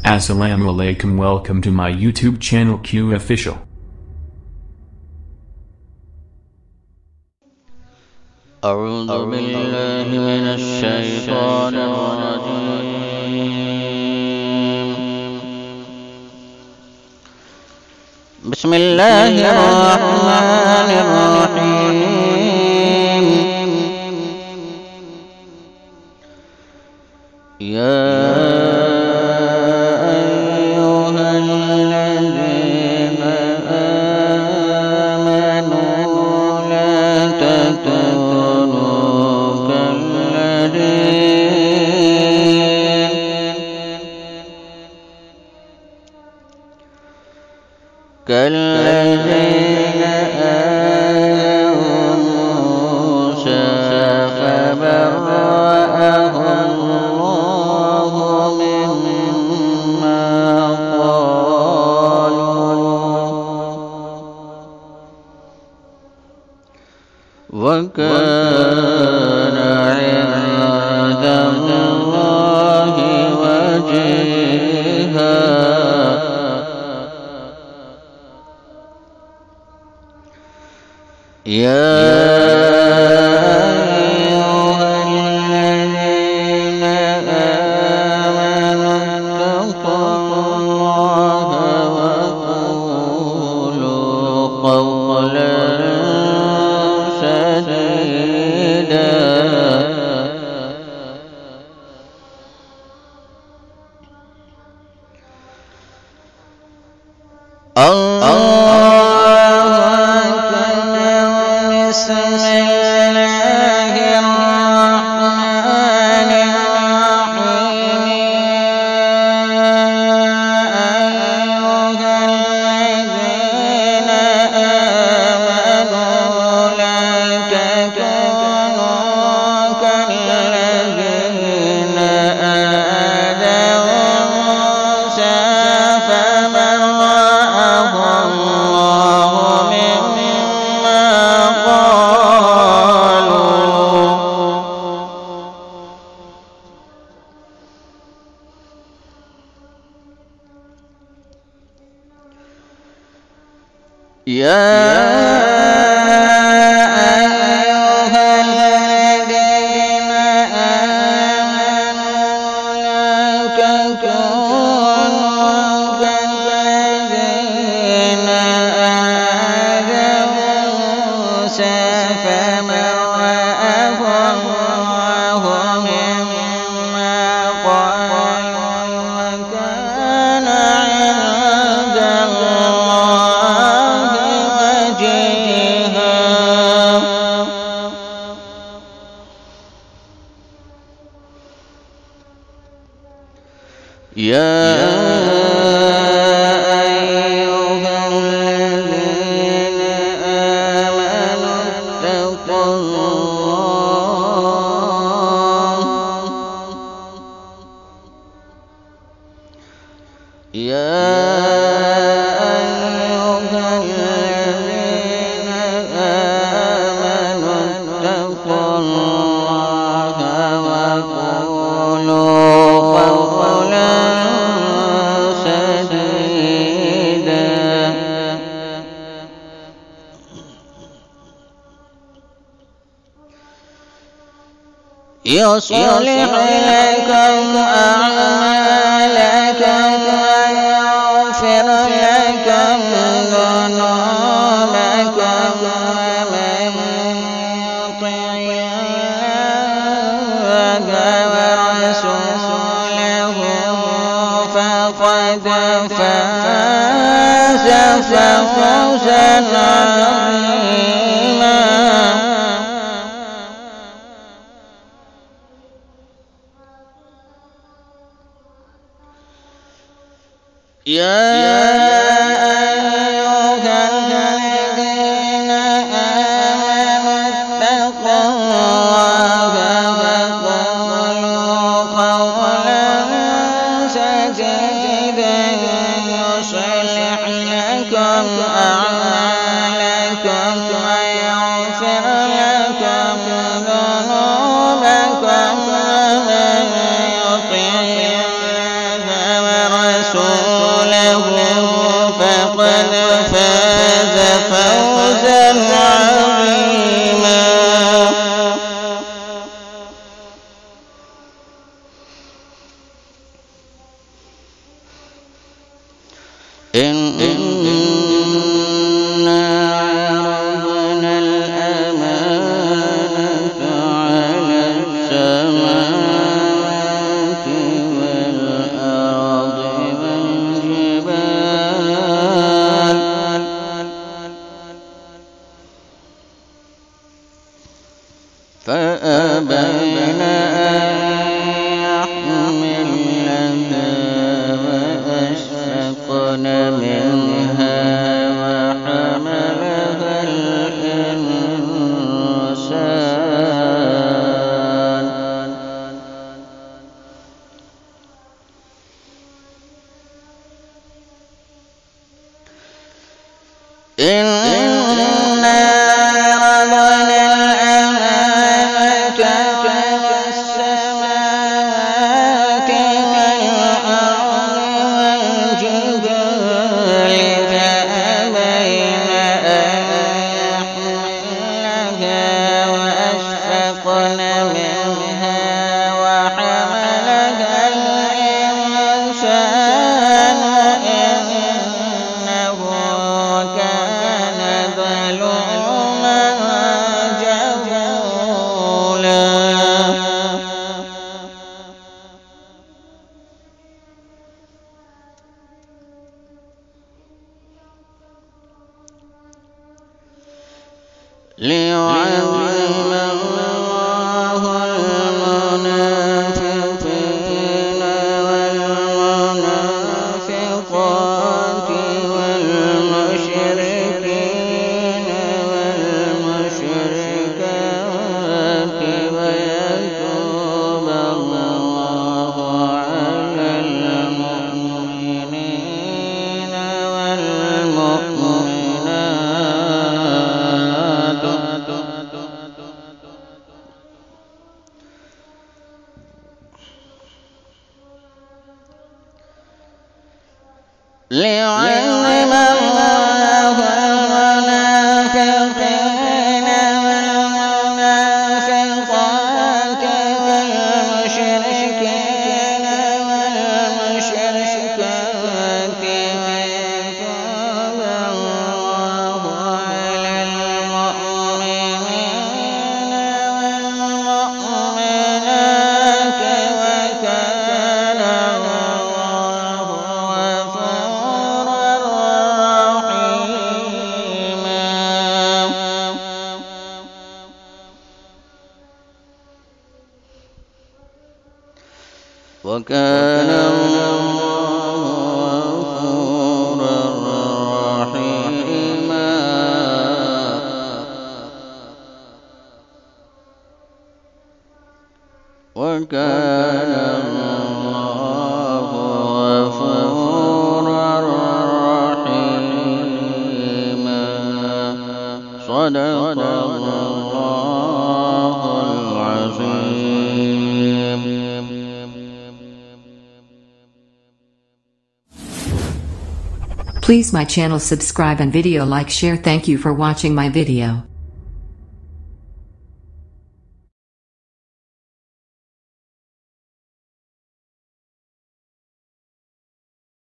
Assalamu alaikum, welcome to my YouTube channel Q Official. أعوذ بالله من الشيطان الرجيم. بسم الله الرحمن الرحيم. يا أيها الذين آمنوا لا تكونوا كالذين آذوا موسى فبرأه الله مما قالوا وكان عند الله وجيها. يا أيها الذين آمنوا اتقوا الله وقولوا قولا سديدا. يصلح لكم أعمالكم ويغفر لكم ذنوبكم ومن يطع الله ورسوله فقد فاز فوزا عظيما. يا أيها الذين آمنوا اتقوا الله وقولوا قولا سديدا يصلح لكم أعمالكم ويغفر لكم ذنوبكم ومن يطع الله إنا عرضنا الأمانة على السماوات والأرض والجبال فأبين أن يحملنها وأشفقن منها وحملها الإنسان إنا عرضنا الأمانة على السماوات والأرض والجبال فأبين أن يحملنها وأشفقن منها وحملها الإنسان إنه كان ظلوما جهولا ليعلم الله المنافقين والمنافقات والمشركين والمشركات ويتوب الله على المؤمنين والمؤمنات ليعلم الله المنافقين والمنافقات والمشركين والمشركات ويتوب الله على المؤمنين والمؤمنات وكان الله غفورا رحيما وكان الله غفورا رحيما وكان الله غفورا رحيما صدق الله العظيم. Please my channel subscribe and video like share. Thank you for watching my video.